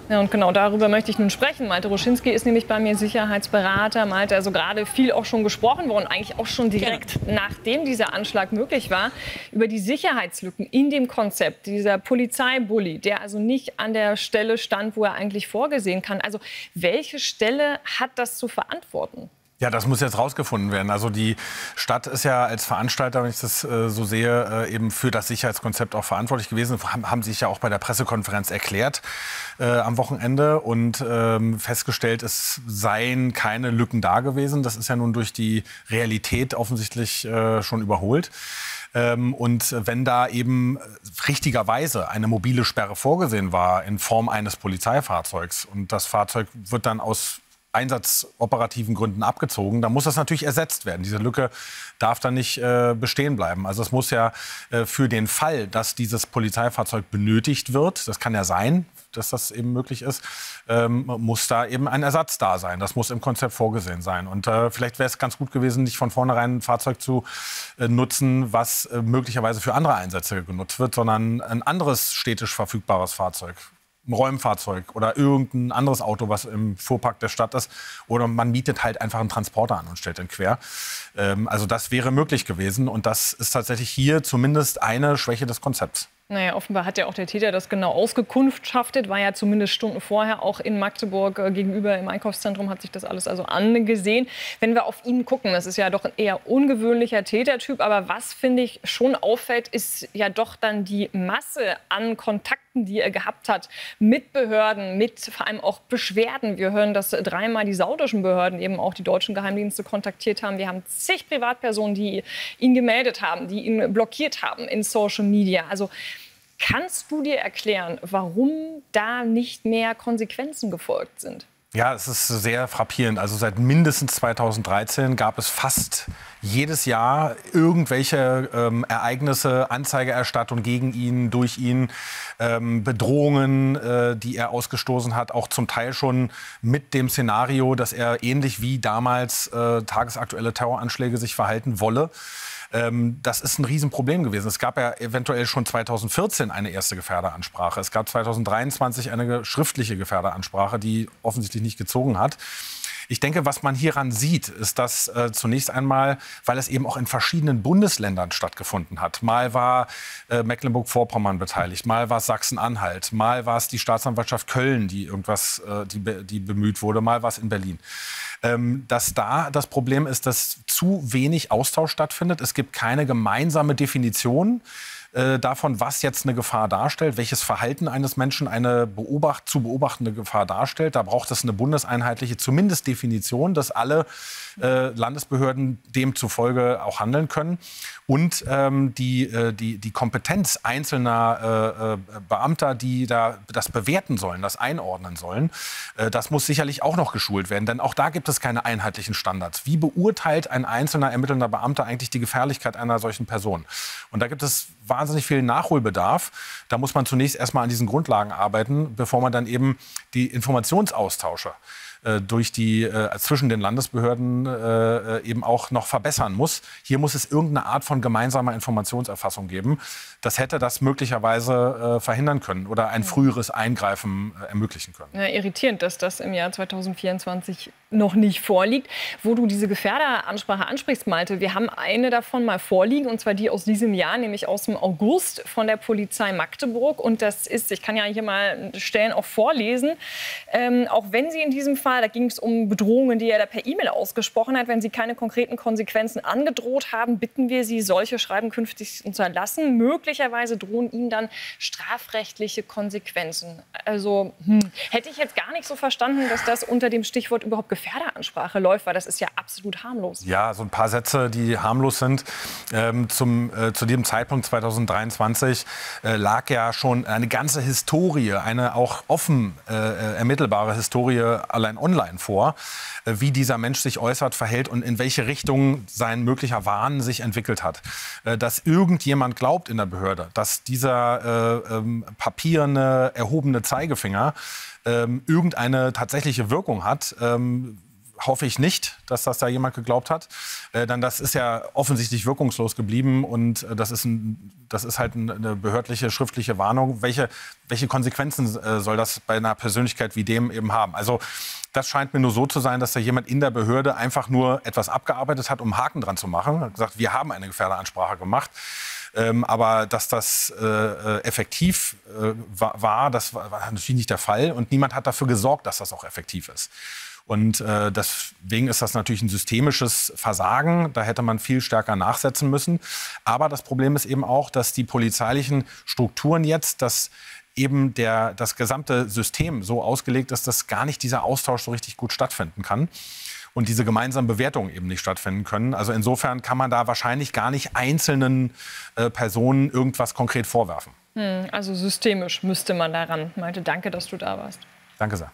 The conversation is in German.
Ja, und genau darüber möchte ich nun sprechen. Malte Ruschinski ist nämlich bei mir Sicherheitsberater. Malte, also gerade viel auch schon gesprochen worden, eigentlich auch schon direkt nachdem dieser Anschlag möglich war, über die Sicherheitslücken in dem Konzept, dieser Polizeibully, der also nicht an der Stelle stand, wo er eigentlich vorgesehen kann. Also welche Stelle hat das zu verantworten? Ja, das muss jetzt rausgefunden werden. Also die Stadt ist ja als Veranstalter, wenn ich das so sehe, eben für das Sicherheitskonzept auch verantwortlich gewesen. Haben sich ja auch bei der Pressekonferenz erklärt am Wochenende und festgestellt, es seien keine Lücken da gewesen. Das ist ja nun durch die Realität offensichtlich schon überholt. Und wenn da eben richtigerweise eine mobile Sperre vorgesehen war in Form eines Polizeifahrzeugs und das Fahrzeug wird dann aus einsatzoperativen Gründen abgezogen, dann muss das natürlich ersetzt werden. Diese Lücke darf dann nicht bestehen bleiben. Also es muss ja für den Fall, dass dieses Polizeifahrzeug benötigt wird, das kann ja sein, dass das eben möglich ist, muss da eben ein Ersatz da sein. Das muss im Konzept vorgesehen sein. Und vielleicht wäre es ganz gut gewesen, nicht von vornherein ein Fahrzeug zu nutzen, was möglicherweise für andere Einsätze genutzt wird, sondern ein anderes städtisch verfügbares Fahrzeug. Ein Räumfahrzeug oder irgendein anderes Auto, was im Fuhrpark der Stadt ist. Oder man mietet halt einfach einen Transporter an und stellt den quer. Also das wäre möglich gewesen. Und das ist tatsächlich hier zumindest eine Schwäche des Konzepts. Naja, offenbar hat ja auch der Täter das genau ausgekundschaftet, war ja zumindest Stunden vorher auch in Magdeburg gegenüber im Einkaufszentrum, hat sich das alles also angesehen. Wenn wir auf ihn gucken, das ist ja doch ein eher ungewöhnlicher Tätertyp, aber was, finde ich, schon auffällt, ist ja doch dann die Masse an Kontakten, die er gehabt hat mit Behörden, mit vor allem auch Beschwerden. Wir hören, dass dreimal die saudischen Behörden eben auch die deutschen Geheimdienste kontaktiert haben. Wir haben zig Privatpersonen, die ihn gemeldet haben, die ihn blockiert haben in Social Media. Also kannst du dir erklären, warum da nicht mehr Konsequenzen gefolgt sind? Ja, es ist sehr frappierend. Also seit mindestens 2013 gab es fast jedes Jahr irgendwelche Ereignisse, Anzeigerstattung gegen ihn, durch ihn, Bedrohungen, die er ausgestoßen hat, auch zum Teil schon mit dem Szenario, dass er ähnlich wie damals tagesaktuelle Terroranschläge sich verhalten wolle. Das ist ein Riesenproblem gewesen. Es gab ja eventuell schon 2014 eine erste Gefährderansprache. Es gab 2023 eine schriftliche Gefährderansprache, die offensichtlich nicht gezogen hat. Ich denke, was man hieran sieht, ist, dass zunächst einmal, weil es eben auch in verschiedenen Bundesländern stattgefunden hat. Mal war Mecklenburg-Vorpommern beteiligt, mal war es Sachsen-Anhalt, mal war es die Staatsanwaltschaft Köln, die die bemüht wurde, mal war es in Berlin. Dass da das Problem ist, dass zu wenig Austausch stattfindet. Es gibt keine gemeinsame Definition davon, was jetzt eine Gefahr darstellt, welches Verhalten eines Menschen eine zu beobachtende Gefahr darstellt. Da braucht es eine bundeseinheitliche, zumindest Definition, dass alle Landesbehörden demzufolge auch handeln können. Und die Kompetenz einzelner Beamter, die da das bewerten sollen, das einordnen sollen, das muss sicherlich auch noch geschult werden. Denn auch da gibt es keine einheitlichen Standards. Wie beurteilt ein einzelner ermittelnder Beamter eigentlich die Gefährlichkeit einer solchen Person? Und da gibt es wahnsinnig viel Nachholbedarf. Da muss man zunächst erstmal an diesen Grundlagen arbeiten, bevor man dann eben die Informationsaustausche zwischen den Landesbehörden eben auch noch verbessern muss. Hier muss es irgendeine Art von gemeinsamer Informationserfassung geben. Das hätte das möglicherweise verhindern können oder ein früheres Eingreifen ermöglichen können. Ja, irritierend, dass das im Jahr 2024 noch nicht vorliegt. Wo du diese Gefährderansprache ansprichst, Malte, wir haben eine davon mal vorliegen, und zwar die aus diesem Jahr, nämlich aus dem August von der Polizei Magdeburg. Und das ist, ich kann ja hier mal Stellen auch vorlesen, auch wenn sie in diesem Fall, da ging es um Bedrohungen, die er da per E-Mail ausgesprochen hat, wenn sie keine konkreten Konsequenzen angedroht haben, bitten wir sie, solche Schreiben künftig zu erlassen. Möglicherweise drohen ihnen dann strafrechtliche Konsequenzen. Also hätte ich jetzt gar nicht so verstanden, dass das unter dem Stichwort überhaupt Gefährderansprache läuft, weil das ist ja absolut harmlos. Ja, so ein paar Sätze, die harmlos sind. Zu dem Zeitpunkt 2023 lag ja schon eine ganze Historie, eine auch offen ermittelbare Historie allein online vor, wie dieser Mensch sich äußert, verhält und in welche Richtung sein möglicher Wahn sich entwickelt hat. Dass irgendjemand glaubt in der Behörde, dass dieser papierne, erhobene Zeigefinger irgendeine tatsächliche Wirkung hat, hoffe ich nicht, dass das da jemand geglaubt hat. Denn das ist ja offensichtlich wirkungslos geblieben und das ist halt eine behördliche, schriftliche Warnung. Welche Konsequenzen soll das bei einer Persönlichkeit wie dem eben haben? Also das scheint mir nur so zu sein, dass da jemand in der Behörde einfach nur etwas abgearbeitet hat, um einen Haken dran zu machen. Hat gesagt, wir haben eine Gefährderansprache gemacht. Aber dass das effektiv war, das war natürlich nicht der Fall. Und niemand hat dafür gesorgt, dass das auch effektiv ist. Und deswegen ist das natürlich ein systemisches Versagen. Da hätte man viel stärker nachsetzen müssen. Aber das Problem ist eben auch, dass die polizeilichen Strukturen jetzt, dass eben das gesamte System so ausgelegt ist, dass gar nicht dieser Austausch so richtig gut stattfinden kann. Und diese gemeinsamen Bewertungen eben nicht stattfinden können. Also insofern kann man da wahrscheinlich gar nicht einzelnen Personen irgendwas konkret vorwerfen. Also systemisch müsste man daran. Malte, danke, dass du da warst. Danke sehr.